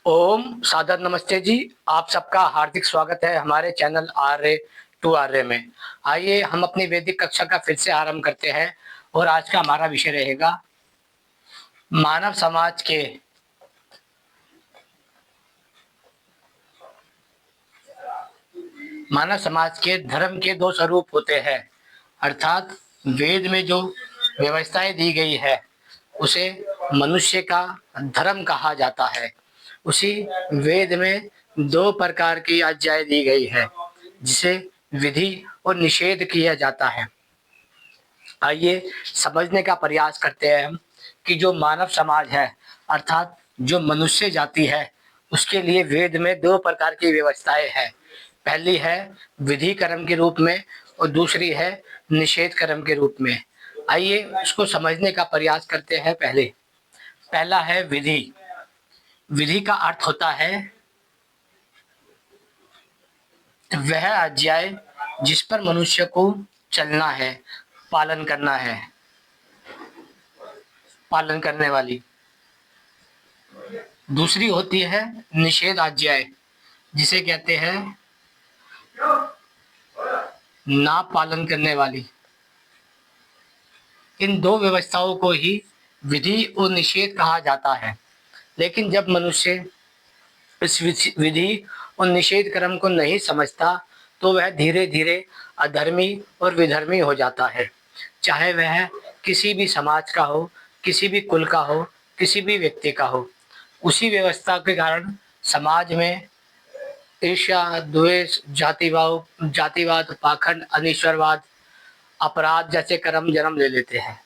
ओम सादर नमस्ते जी। आप सबका हार्दिक स्वागत है हमारे चैनल आर्य टू आर्य में। आइए हम अपनी वैदिक कक्षा का फिर से आरंभ करते हैं और आज का हमारा विषय रहेगा मानव समाज के धर्म के दो स्वरूप होते हैं। अर्थात वेद में जो व्यवस्थाएं दी गई है उसे मनुष्य का धर्म कहा जाता है। उसी वेद में दो प्रकार की आज्ञाएं दी गई है जिसे विधि और निषेध किया जाता है। आइए समझने का प्रयास करते हैं हम कि जो मानव समाज है अर्थात जो मनुष्य जाति है उसके लिए वेद में दो प्रकार की व्यवस्थाएं हैं। पहली है विधि कर्म के रूप में और दूसरी है निषेध कर्म के रूप में। आइए उसको समझने का प्रयास करते हैं। पहला है विधि। विधि का अर्थ होता है वह आज्ञाएं जिस पर मनुष्य को चलना है, पालन करना है, पालन करने वाली। दूसरी होती है निषेध आज्ञाएं जिसे कहते हैं ना पालन करने वाली। इन दो व्यवस्थाओं को ही विधि और निषेध कहा जाता है। लेकिन जब मनुष्य इस विधि और निषेध कर्म को नहीं समझता तो वह धीरे धीरे अधर्मी और विधर्मी हो जाता है। चाहे वह किसी भी समाज का हो, किसी भी कुल का हो, किसी भी व्यक्ति का हो। उसी व्यवस्था के कारण समाज में ईर्ष्या, द्वेष, जातिवाद, पाखंड, अनिश्वरवाद, अपराध जैसे कर्म जन्म ले लेते हैं।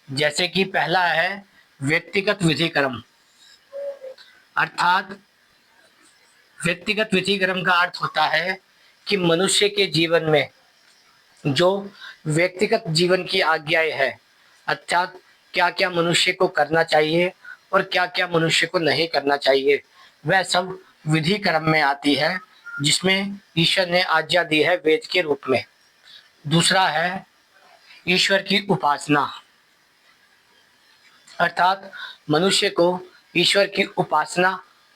जैसे कि पहला है व्यक्तिगत विधि कर्म। अर्थात व्यक्तिगत विधि कर्म का अर्थ होता है कि मनुष्य के जीवन में जो व्यक्तिगत जीवन की आज्ञाएं है, अर्थात क्या क्या मनुष्य को करना चाहिए और क्या क्या मनुष्य को नहीं करना चाहिए, वह सब विधि कर्म में आती है जिसमें ईश्वर ने आज्ञा दी है वेद के रूप में। दूसरा है ईश्वर की उपासना। अर्थात मनुष्य को ईश्वर की उपासना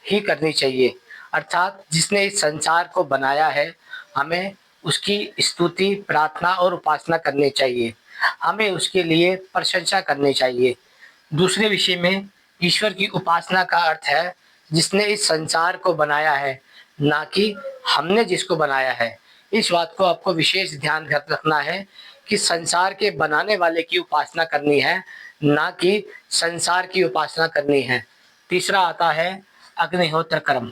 ही करनी चाहिए। अर्थात जिसने इस संसार को बनाया है हमें उसकी स्तुति, प्रार्थना और उपासना करनी चाहिए। हमें उसके लिए प्रशंसा करनी चाहिए। दूसरे विषय में ईश्वर की उपासना का अर्थ है जिसने इस संसार को बनाया है, ना कि हमने जिसको बनाया है। इस बात को आपको विशेष ध्यान रखना है कि संसार के बनाने वाले की उपासना करनी है, ना कि संसार की उपासना करनी है। तीसरा आता है अग्निहोत्र कर्म।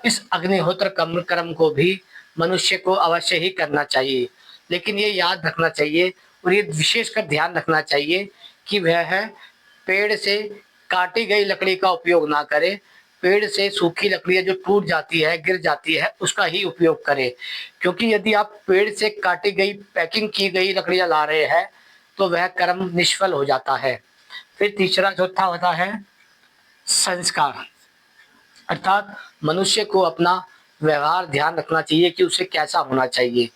इस अग्निहोत्र कर्म को भी मनुष्य को अवश्य ही करना चाहिए। लेकिन ये याद रखना चाहिए और ये विशेषकर ध्यान रखना चाहिए कि वह पेड़ से काटी गई लकड़ी का उपयोग ना करे। पेड़ से सूखी लकड़ी जो टूट जाती है, गिर जाती है, उसका ही उपयोग करें। क्योंकि यदि आप पेड़ से काटी गई, पैकिंग की गई लकड़ियां ला रहे हैं तो वह कर्म निष्फल हो जाता है। फिर तीसरा चौथा होता है संस्कार। अर्थात मनुष्य को अपना व्यवहार ध्यान रखना चाहिए कि उसे कैसा होना चाहिए।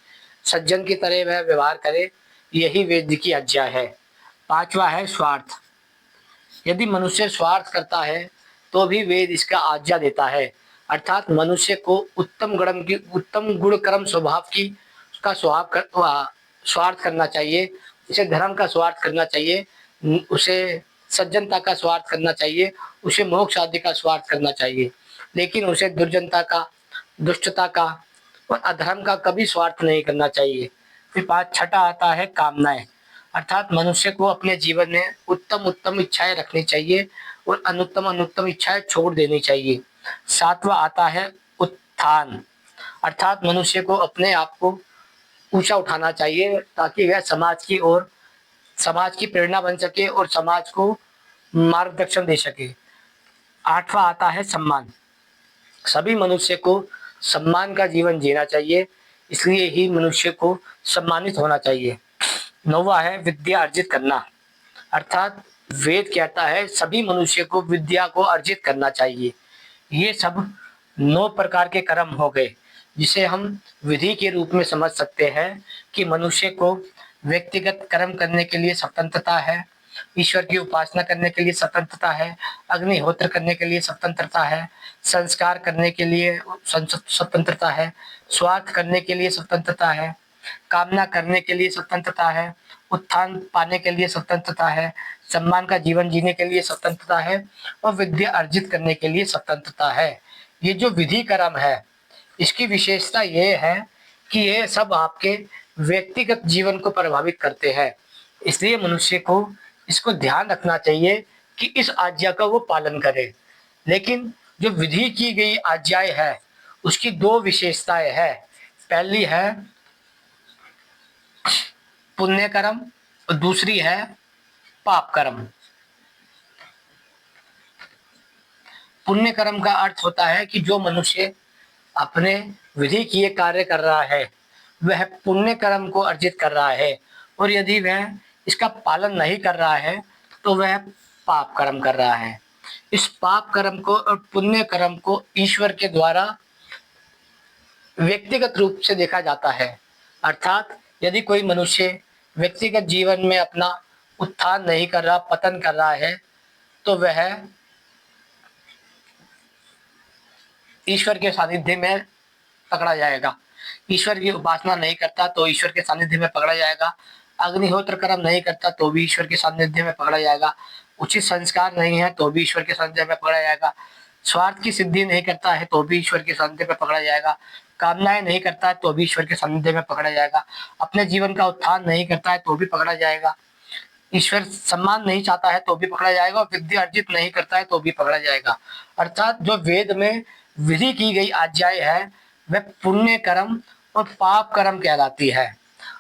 सज्जन की तरह वह व्यवहार करे, यही वेद की आज्ञा है। पांचवा है स्वार्थ। यदि मनुष्य स्वार्थ करता है तो भी वेद इसका आज्ञा देता है। अर्थात मनुष्य को उत्तम गुण कर्म स्वभाव की उसका स्वार्थ करना चाहिए। उसे धर्म का स्वार्थ करना चाहिए, उसे सज्जनता का स्वार्थ करना चाहिए, उसे मोक्ष आदि का स्वार्थ करना चाहिए। लेकिन उसे दुर्जनता का, दुष्टता का और अधर्म का कभी स्वार्थ नहीं करना चाहिए। फिर छठा आता है कामनाएं। अर्थात मनुष्य को अपने जीवन में उत्तम उत्तम इच्छाएं रखनी चाहिए और अनुत्तम अनुत्तम इच्छाएं छोड़ देनी चाहिए। सातवां आता है उत्थान। अर्थात मनुष्य को अपने आप को ऊंचा उठाना चाहिए ताकि वह समाज की प्रेरणा बन सके और समाज को मार्गदर्शन दे सके। आठवां आता है सम्मान। सभी मनुष्य को सम्मान का जीवन जीना चाहिए, इसलिए ही मनुष्य को सम्मानित होना चाहिए। नौवां है विद्या अर्जित करना। अर्थात वेद कहता है सभी मनुष्य को विद्या को अर्जित करना चाहिए। ये सब 9 प्रकार के कर्म हो गए जिसे हम विधि के रूप में समझ सकते हैं कि मनुष्य को व्यक्तिगत कर्म करने के लिए स्वतंत्रता है। ईश्वर की उपासना करने के लिए स्वतंत्रता है, अग्निहोत्र करने के लिए स्वतंत्रता है, संस्कार करने के लिए स्वतंत्रता है, स्वार्थ करने के लिए स्वतंत्रता है, कामना करने के लिए स्वतंत्रता है, उत्थान पाने के लिए स्वतंत्रता है, सम्मान का जीवन जीने के लिए स्वतंत्रता है और विद्या अर्जित करने के लिए स्वतंत्रता है। ये जो विधि कर्म है, इसकी विशेषता ये है कि ये सब आपके व्यक्तिगत जीवन को प्रभावित करते हैं। इसलिए मनुष्य को इसको ध्यान रखना चाहिए कि इस आज्ञा का वो पालन करे। लेकिन जो विधि की गई आज्ञाएं है, उसकी दो विशेषताएं है। पहली है पुण्य कर्म और दूसरी है पाप कर्म। पुण्य कर्म का अर्थ होता है कि जो मनुष्य अपने विधि किए कार्य कर रहा है, वह पुण्य कर्म को अर्जित कर रहा है, और यदि वह इसका पालन नहीं कर रहा है तो वह पाप कर्म कर रहा है। इस पाप कर्म को और पुण्य कर्म को ईश्वर के द्वारा व्यक्तिगत रूप से देखा जाता है। अर्थात यदि कोई मनुष्य व्यक्तिगत जीवन में अपना उत्थान नहीं कर रहा, पतन कर रहा है, तो वह ईश्वर के सानिध्य में पकड़ा जाएगा। ईश्वर की उपासना नहीं करता तो ईश्वर के सानिध्य में पकड़ा जाएगा। अग्निहोत्र कर्म नहीं करता तो भी ईश्वर के सानिध्य में पकड़ा जाएगा। उचित संस्कार नहीं है तो भी ईश्वर के सानिध्य में पकड़ा जाएगा। स्वार्थ की सिद्धि नहीं करता है तो भी ईश्वर के सानिध्य में पकड़ा जाएगा। कामनाएं नहीं करता है तो भी ईश्वर के सानिध्य में पकड़ा जाएगा। अपने जीवन का उत्थान नहीं करता है तो भी पकड़ा जाएगा। ईश्वर सम्मान नहीं चाहता है तो भी पकड़ा जाएगा, और विद्या अर्जित नहीं करता है तो भी पकड़ा जाएगा। अर्थात जो वेद में विधि की गई आज्ञाएं है, वह पुण्य कर्म और पाप कर्म कहलाती है।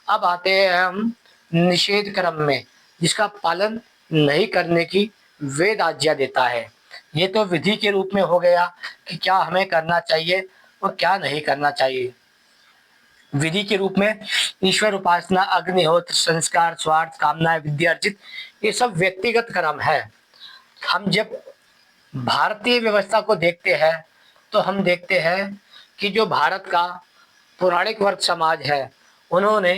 अब आते हैं हम निषेध कर्म में, जिसका पालन नहीं करने की वेद आज्ञा देता है। ये तो विधि के रूप में हो गया कि क्या हमें करना चाहिए और क्या नहीं करना चाहिए। विधि के रूप में ईश्वर उपासना, अग्निहोत्र, संस्कार, स्वार्थ, कामनाएं, विद्या अर्जित, ये सब व्यक्तिगत कर्म है। हम जब भारतीय व्यवस्था को देखते हैं तो हम देखते हैं कि जो भारत का पौराणिक वर्ग समाज है, उन्होंने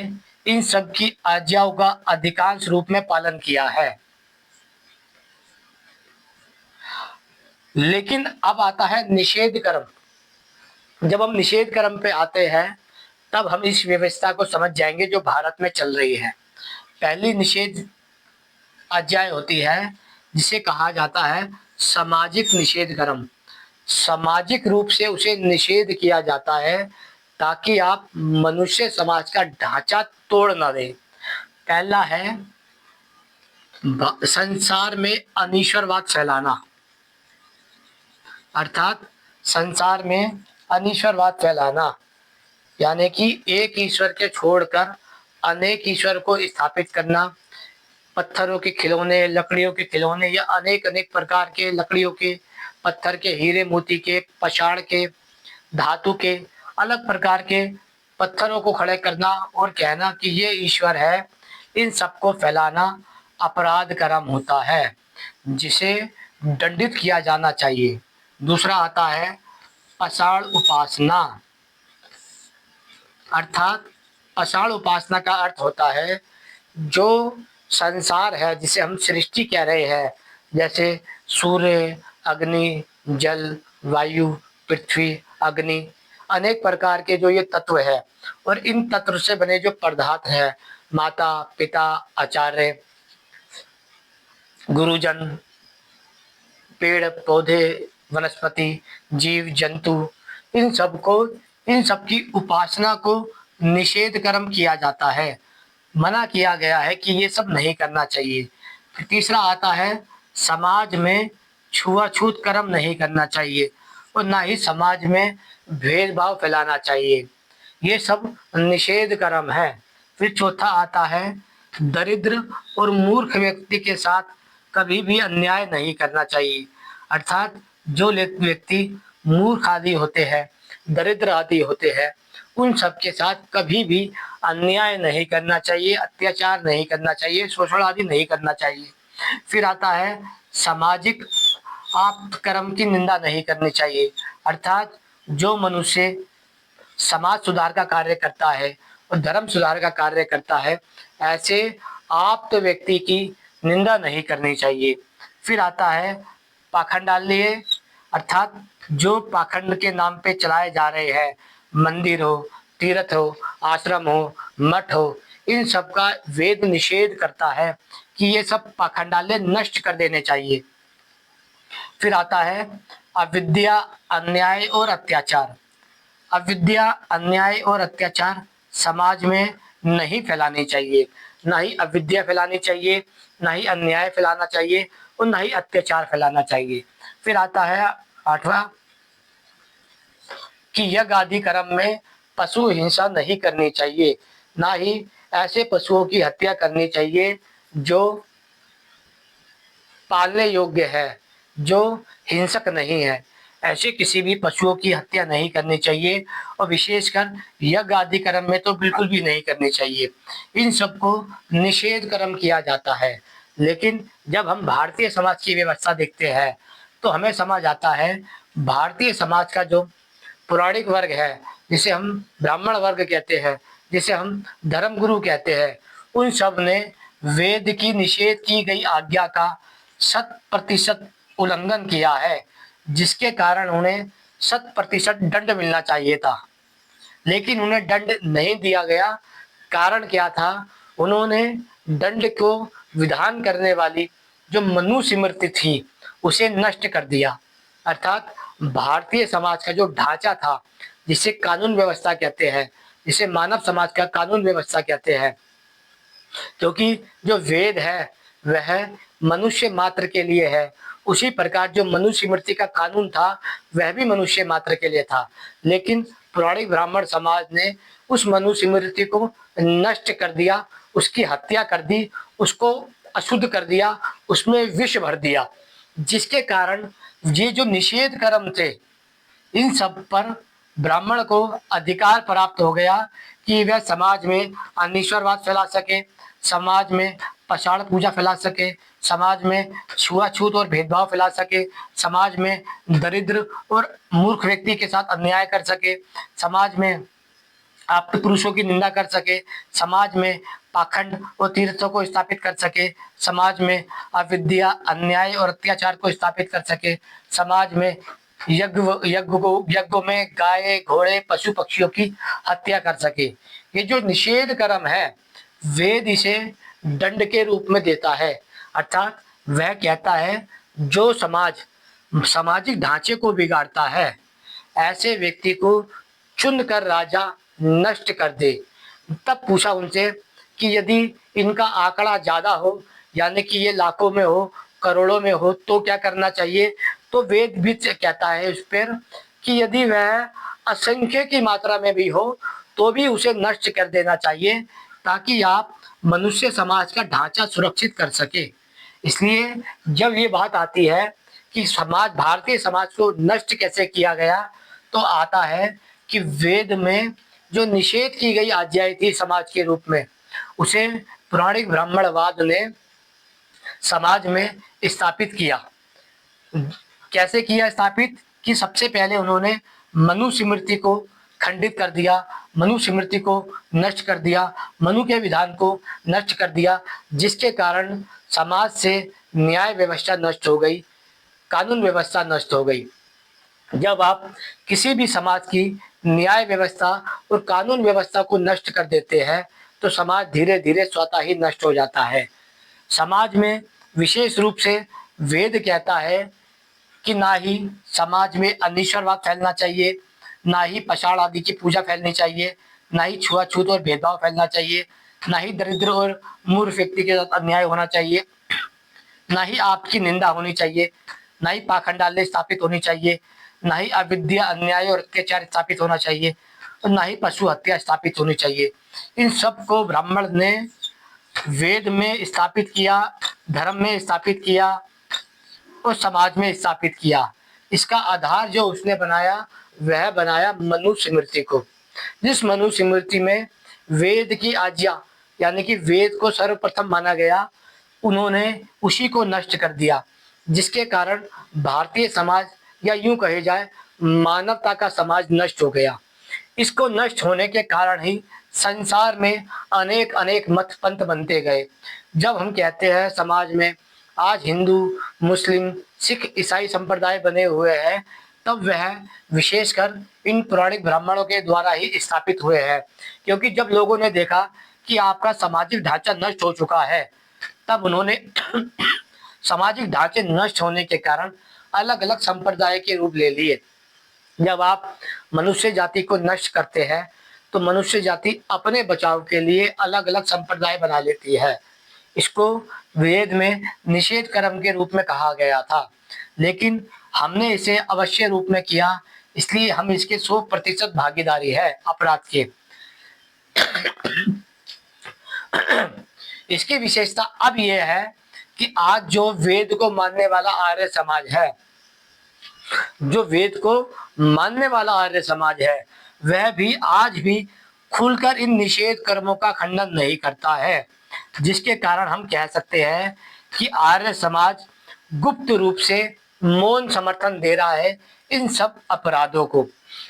इन सब की आज्ञाओं का अधिकांश रूप में पालन किया है। लेकिन अब आता है निषेध कर्म। जब हम निषेध कर्म पे आते हैं तब हम इस व्यवस्था को समझ जाएंगे जो भारत में चल रही है। पहली निषेध आज्ञाएं होती है जिसे कहा जाता है सामाजिक निषेध कर्म। सामाजिक रूप से उसे निषेध किया जाता है ताकि आप मनुष्य समाज का ढांचा तोड़ ना दें। पहला है संसार में अनीश्वरवाद फैलाना। अर्थात संसार में अनीश्वरवाद फैलाना, यानी कि एक ईश्वर के छोड़कर अनेक ईश्वर को स्थापित करना। पत्थरों के खिलौने, लकड़ियों के खिलौने या अनेक अनेक प्रकार के लकड़ियों के, पत्थर के, हीरे मोती के, पषाण के, धातु के, अलग प्रकार के पत्थरों को खड़े करना और कहना कि ये ईश्वर है, इन सबको फैलाना अपराध कर्म होता है, जिसे दंडित किया जाना चाहिए। दूसरा आता है पाषाण उपासना। अर्थात पाषाण उपासना का अर्थ होता है जो संसार है, जिसे हम सृष्टि कह रहे हैं, जैसे सूर्य, अग्नि, जल, वायु, पृथ्वी, अग्नि, अनेक प्रकार के जो ये तत्व है, और इन तत्व से बने जो पदार्थ हैं, माता, पिता, आचार्य, गुरुजन, पेड़ पौधे, वनस्पति, जीव जंतु, इन सब की उपासना को निषेध कर्म किया जाता है। मना किया गया है कि ये सब नहीं करना चाहिए। फिर तीसरा आता है समाज में छुआछूत कर्म नहीं करना चाहिए और ना ही समाज में भेदभाव फैलाना चाहिए। ये सब निषेध कर्म है। फिर चौथा आता है दरिद्र और मूर्ख व्यक्ति के साथ कभी भी अन्याय नहीं करना चाहिए। अर्थात जो व्यक्ति मूर्ख आदि होते हैं, दरिद्र आदि होते हैं, उन सब के साथ कभी भी अन्याय नहीं करना चाहिए, अत्याचार नहीं करना चाहिए, शोषण आदि नहीं करना चाहिए। फिर आता है सामाजिक आप कर्म की निंदा नहीं करनी चाहिए। अर्थात जो मनुष्य समाज सुधार का कार्य करता है और धर्म सुधार का कार्य करता है, ऐसे आप्त व्यक्ति की निंदा नहीं करनी चाहिए। फिर आता है पाखंडाल्य, अर्थात जो पाखंड के नाम पे चलाए जा रहे हैं, मंदिर हो, तीर्थ हो, आश्रम हो, मठ हो, इन सब का वेद निषेध करता है कि ये सब पाखंडाल्य नष्ट कर देने चाहिए। फिर आता है अविद्या, अन्याय और अत्याचार। अविद्या, अन्याय और अत्याचार समाज में नहीं फैलानी चाहिए। ना ही अविद्या फैलानी चाहिए, ना ही अन्याय फैलाना चाहिए और ना ही अत्याचार फैलाना चाहिए। फिर आता है 8वां कि यज्ञ आदि कर्म में पशु हिंसा नहीं करनी चाहिए। ना ही ऐसे पशुओं की हत्या करनी चाहिए जो पालने योग्य है, जो हिंसक नहीं है। ऐसे किसी भी पशुओं की हत्या नहीं करनी चाहिए और विशेषकर यज्ञ आदि कर्म में तो बिल्कुल भी नहीं करनी चाहिए। इन सबको निषेध कर्म किया जाता है। लेकिन जब हम भारतीय समाज की व्यवस्था देखते हैं तो हमें समझ आता है भारतीय समाज का जो पौराणिक वर्ग है, जिसे हम ब्राह्मण वर्ग कहते हैं, जिसे हम धर्मगुरु कहते हैं, उन सब ने वेद की निषेध की गई आज्ञा का 100% उल्लंघन किया है, जिसके कारण उन्हें 100% दंड मिलना चाहिए था। लेकिन उन्हें दंड नहीं दिया गया। कारण क्या था? उन्होंने दंड को विधान करने वाली जो मनुस्मृति थी उसे नष्ट कर दिया। अर्थात भारतीय समाज का जो ढांचा था, जिसे कानून व्यवस्था कहते हैं, जिसे मानव समाज का कानून व्यवस्था कहते हैं, क्योंकि जो वेद है वह मनुष्य मात्र के लिए है, उसी प्रकार जो मनुस्मृति का कानून था वह भी मनुष्य मात्र के लिए था। लेकिन पौराणिक ब्राह्मण समाज ने उस मनुस्मृति को नष्ट कर दिया, उसकी हत्या कर दी, उसको अशुद्ध कर दिया, उसमें विष भर दिया, जिसके कारण ये जो निषेध कर्म थे इन सब पर ब्राह्मण को अधिकार प्राप्त हो गया कि वह समाज में अनिश्वरवाद फैला सके, समाज में पाषाण पूजा फैला सके, समाज में छुआछूत और भेदभाव फैला सके, समाज में दरिद्र और मूर्ख व्यक्ति के साथ अन्याय कर सके, समाज में आप पुरुषों की निंदा कर सके, समाज में पाखंड और तीर्थों को स्थापित कर सके, समाज में अविद्या, अन्याय और अत्याचार को स्थापित कर सके, समाज में यज्ञों में गाय, घोड़े, पशु पक्षियों की हत्या कर सके। ये जो निषेध कर्म है वेद इसे दंड के रूप में देता है। अर्थात वह कहता है जो समाज सामाजिक ढांचे को बिगाड़ता है ऐसे व्यक्ति को चुनकर राजा नष्ट कर दे। तब पूछा उनसे कि यदि इनका आंकड़ा ज्यादा हो, यानी कि ये लाखों में हो, करोड़ों में हो, तो क्या करना चाहिए? तो वेद भी कहता है उस पर कि यदि वह असंख्य की मात्रा में भी हो तो भी उसे नष्ट कर देना चाहिए, ताकि आप मनुष्य समाज का ढांचा सुरक्षित कर सके। इसलिए जब ये बात आती है कि समाज, भारतीय समाज को नष्ट कैसे किया गया, तो आता है कि वेद में जो निषेध की गई आज्ञाएं थी समाज के रूप में, उसे पौराणिक ब्राह्मणवाद ने समाज में स्थापित किया। कैसे किया स्थापित? कि सबसे पहले उन्होंने मनुस्मृति को खंडित कर दिया, मनुस्मृति को नष्ट कर दिया, मनु के विधान को नष्ट कर दिया, जिसके कारण समाज से न्याय व्यवस्था नष्ट हो गई, कानून व्यवस्था नष्ट हो गई। जब आप किसी भी समाज की न्याय व्यवस्था और कानून व्यवस्था को नष्ट कर देते हैं तो समाज धीरे धीरे स्वतः ही नष्ट हो जाता है। समाज में विशेष रूप से वेद कहता है कि ना ही समाज में अनिश्वरवाद फैलना चाहिए, ना ही पाषाण आदि की पूजा फैलनी चाहिए, ना ही छुआछूत और भेदभाव फैलना चाहिए, ना ही दरिद्र और मूर्ख व्यक्ति के साथ अन्याय होना चाहिए, ना ही आपकी निंदा होनी चाहिए, ना ही पाखंडाल्य स्थापित होनी चाहिए, ना ही अविद्या, अन्याय और अत्याचार स्थापित होना चाहिए और ना ही पशु हत्या स्थापित होनी चाहिए। इन सब को ब्राह्मण ने वेद में स्थापित किया, धर्म में स्थापित किया और समाज में स्थापित किया। इसका आधार जो उसने बनाया वह बनाया मनुस्मृति को, जिस मनुस्मृति में वेद की आज्ञा यानी कि वेद को सर्वप्रथम माना गया, उन्होंने उसी को नष्ट कर दिया, जिसके कारण भारतीय समाज या यूं कहे जाए मानवता का समाज नष्ट हो गया। इसको नष्ट होने के कारण ही संसार में अनेक अनेक मत पंथ बनते गए। जब हम कहते हैं समाज में आज हिंदू, मुस्लिम, सिख, ईसाई संप्रदाय बने हुए हैं, तब वह विशेषकर इन पौराणिक ब्राह्मणों के द्वारा ही स्थापित हुए हैं। क्योंकि जब लोगों ने देखा कि आपका सामाजिक ढांचा नष्ट हो चुका है, तब उन्होंने सामाजिक ढांचे नष्ट होने के कारण अलग अलग संप्रदाय के रूप ले लिए। जब आप मनुष्य जाति को नष्ट करते हैं तो मनुष्य जाति अपने बचाव के लिए अलग अलग संप्रदाय बना लेती है। इसको वेद में निषेध कर्म के रूप में कहा गया था, लेकिन हमने इसे अवश्य रूप में किया, इसलिए हम इसके 100% भागीदारी है अपराध के। इसकी विशेषता अब यह है कि आज जो वेद को मानने वाला आर्य समाज है, जो वेद को मानने वाला आर्य समाज है, वह भी आज भी खुलकर इन निषेध कर्मों का खंडन नहीं करता है, जिसके कारण हम कह सकते हैं कि आर्य समाज गुप्त रूप से मौन समर्थन दे रहा है इन सब अपराधों को।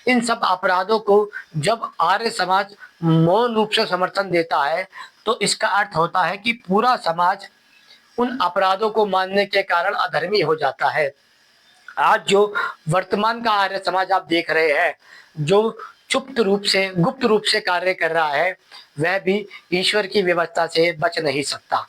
इन सब अपराधों को जब आर्य समाज मौन रूप से समर्थन देता है तो इसका अर्थ होता है कि पूरा समाज उन अपराधों को मानने के कारण अधर्मी हो जाता है। आज जो वर्तमान का आर्य समाज आप देख रहे हैं, जो गुप्त रूप से कार्य कर रहा है, वह भी ईश्वर की व्यवस्था से बच नहीं सकता।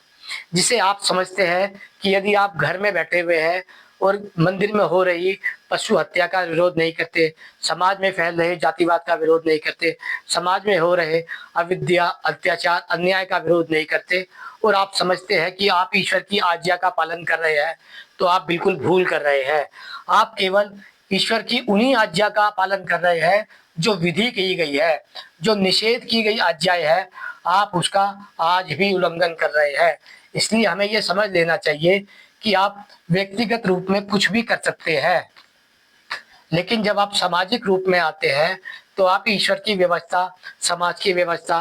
जिसे आप समझते हैं कि यदि आप घर में बैठे हुए हैं और मंदिर में हो रही पशु हत्या का विरोध नहीं करते, समाज में फैल रहे जातिवाद का विरोध नहीं करते, समाज में हो रहे अविद्या, अत्याचार, अन्याय का विरोध नहीं करते, और आप समझते हैं कि आप ईश्वर की आज्ञा का पालन कर रहे हैं, तो आप बिल्कुल भूल कर रहे हैं। आप केवल ईश्वर की उन्हीं आज्ञा का पालन कर रहे हैं जो विधि की गई है, जो निषेध की गई आज्ञाएं है, आप उसका आज भी उल्लंघन कर रहे हैं। इसलिए हमें यह समझ लेना चाहिए कि आप व्यक्तिगत रूप में कुछ भी कर सकते हैं, लेकिन जब आप सामाजिक रूप में आते हैं तो आप ईश्वर की व्यवस्था, समाज की व्यवस्था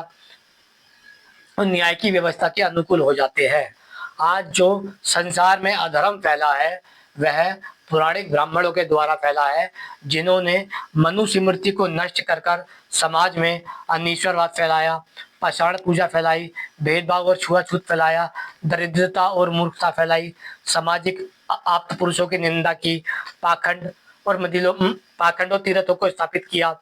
और न्याय की व्यवस्था के अनुकूल हो जाते हैं। आज जो संसार में अधर्म फैला है वह पौराणिक ब्राह्मणों के द्वारा फैला है, जिन्होंने मनु स्मृति को नष्ट कर कर समाज में अनिश्वरवाद फैलाया, पाषाण पूजा फैलाई, भेदभाव और छुआछूत फैलाया, दरिद्रता और मूर्खता फैलाई, सामाजिक आप्त पुरुषों की निंदा की, पाखंड और तीर्थों को स्थापित किया,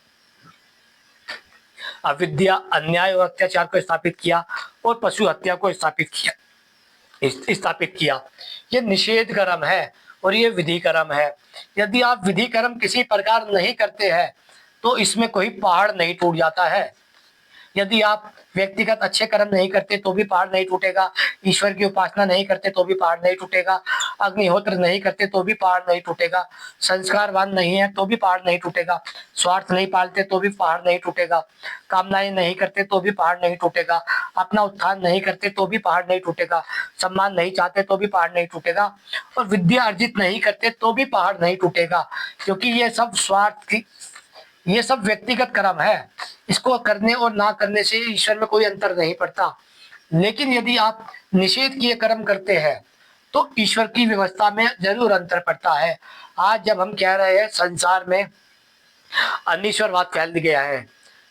अविद्या, अन्याय और अत्याचार को स्थापित किया और पशु हत्या को स्थापित किया। ये निषेध कर्म है और ये विधि कर्म है। यदि आप विधि कर्म किसी प्रकार नहीं करते हैं तो इसमें कोई पहाड़ नहीं टूट जाता है। यदि आप व्यक्तिगत अच्छे कर्म नहीं करते तो भी पहाड़ नहीं टूटेगा, ईश्वर की उपासना नहीं करते तो भी पहाड़ नहीं टूटेगा, अग्निहोत्र नहीं करते तो भी पहाड़ नहीं टूटेगा, संस्कारवान नहीं है तो भी पहाड़ नहीं टूटेगा, स्वार्थ नहीं पालते तो भी पहाड़ नहीं टूटेगा, कामनाएं नहीं करते तो भी पहाड़ नहीं टूटेगा, अपना उत्थान नहीं करते तो भी पहाड़ नहीं टूटेगा, सम्मान नहीं चाहते तो भी पहाड़ नहीं टूटेगा, और विद्या अर्जित नहीं करते तो भी पहाड़ नहीं टूटेगा। क्योंकि ये सब व्यक्तिगत कर्म है। इसको करने और ना करने से ईश्वर में कोई अंतर नहीं पड़ता। लेकिन यदि आप निषेध किए कर्म करते हैं तो ईश्वर की व्यवस्था में जरूर अंतर पड़ता है। आज जब हम कह रहे हैं संसार में अनिश्वरवाद फैल गया है,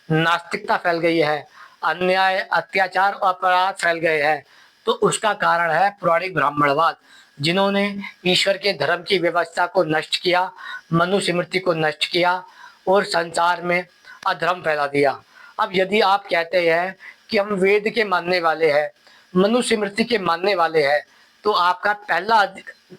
नास्तिकता फैल गई है, अन्याय, अत्याचार और अपराध फैल गए हैं, तो उसका कारण है पौराणिक ब्राह्मणवाद, जिन्होंने ईश्वर के धर्म की व्यवस्था को नष्ट किया, मनु स्मृति को नष्ट किया और संसार में अधर्म फैला दिया। अब यदि आप कहते हैं कि हम वेद के मानने वाले हैं, मनु स्मृति के मानने वाले हैं, तो आपका पहला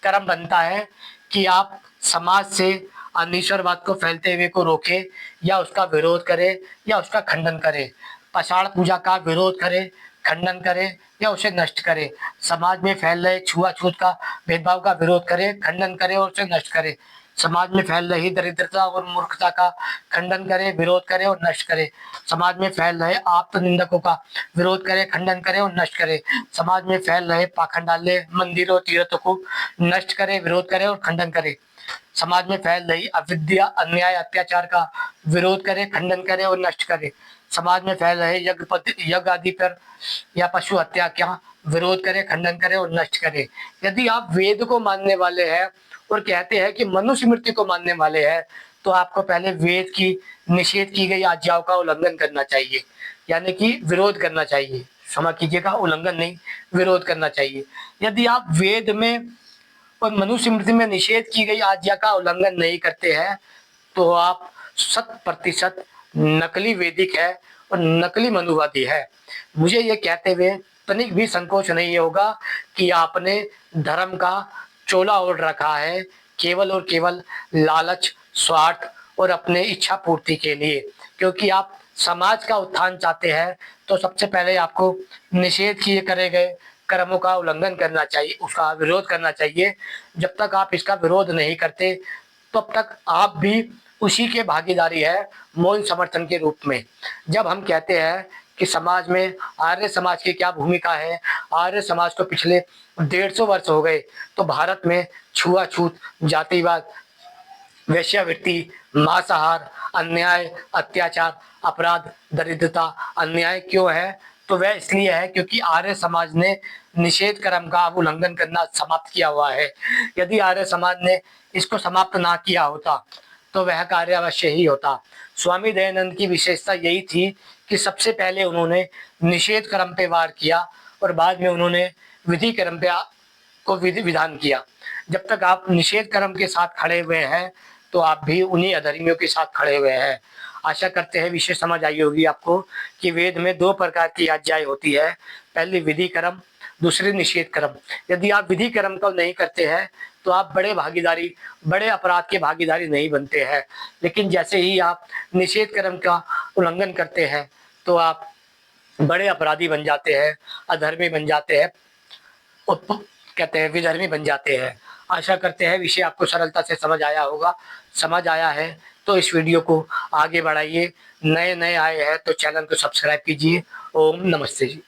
कर्म बनता है कि आप समाज से अनिश्वरवाद को फैलते हुए को रोके, या उसका विरोध करे, या उसका खंडन करे। पाषाण पूजा का विरोध करे, खंडन करे या उसे नष्ट करे। समाज में फैल रहे छुआछूत का, भेदभाव का विरोध करे, खंडन करे और उसे नष्ट करे। समाज में फैल रही दरिद्रता और मूर्खता का खंडन करे, विरोध करे और नष्ट करे। समाज में फैल रहे आप्त निंदकों का विरोध करे, खंडन करे और नष्ट करे। समाज में फैल रहे पाखंडाल्य, मंदिरों, तीर्थों को नष्ट करे, विरोध करे और खंडन करे। समाज में फैल रही अविद्या, अन्याय, अत्याचार का विरोध करे, खंडन करे और नष्ट करे। समाज में फैल रहे यज्ञ आदि पर या पशु हत्या का विरोध करे, खंडन करे और नष्ट करे। यदि आप वेद को मानने वाले हैं और कहते हैं कि मनुस्मृति को मानने वाले हैं, तो आपको पहले वेद की निषेध की गई आज्ञाओं का उल्लंघन करना चाहिए। यानी कि विरोध करना चाहिए, क्षमा कीजिएगा, उल्लंघन नहीं, विरोध करना चाहिए। यदि आप वेद में और मनुस्मृति में निषेध की गई आज्ञा का उल्लंघन नहीं करते हैं तो आप 100% नकली वैदिक है और नकली मनुवादी है। मुझे ये कहते हुए तनिक भी संकोच नहीं होगा कि आपने धर्म का चोला ओढ़ रखा है केवल और केवल लालच, स्वार्थ और अपने इच्छा पूर्ति के लिए। क्योंकि आप समाज का उत्थान चाहते हैं तो सबसे पहले आपको निषेध किए करे गए कर्मों का उल्लंघन करना चाहिए, उसका विरोध करना चाहिए। जब तक आप इसका विरोध नहीं करते तब तक आप भी उसी के भागीदारी है मौन समर्थन के रूप में। जब हम कहते हैं कि समाज में आर्य समाज की क्या भूमिका है, आर्य समाज को पिछले 150 वर्ष हो गए तो भारत में छुआछूत, जातिवाद, वेश्यावृत्ति, मांसाहार, अन्याय, अत्याचार, अपराध, दरिद्रता, अन्याय क्यों है? तो वह इसलिए है क्योंकि आर्य समाज ने निषेध कर्म का उल्लंघन करना समाप्त किया हुआ है। यदि आर्य समाज ने इसको समाप्त ना किया होता तो वह कार्य अवश्य ही होता। स्वामी दयानंद की विशेषता यही थी कि सबसे पहले उन्होंने निषेध कर्म पे वार किया और बाद में उन्होंने विधि कर्म पे को विधि विधान किया। जब तक आप निषेध कर्म के साथ खड़े हुए हैं तो आप भी उन्हीं अधर्मियों के साथ खड़े हुए हैं। आशा करते हैं विषय समझ आई होगी आपको कि वेद में 2 प्रकार की आज्ञाएं होती है, पहली विधि कर्म, दूसरी निषेध कर्म। यदि आप विधि कर्म को नहीं करते हैं तो आप बड़े अपराध के भागीदारी नहीं बनते हैं। लेकिन जैसे ही आप निषेध कर्म का उल्लंघन करते हैं तो आप बड़े अपराधी बन जाते हैं, अधर्मी बन जाते हैं, कहते हैं विधर्मी बन जाते हैं। आशा करते हैं विषय आपको सरलता से समझ आया होगा। समझ आया है तो इस वीडियो को आगे बढ़ाइए। नए नए आए हैं तो चैनल को सब्सक्राइब कीजिए। ओम नमस्ते जी।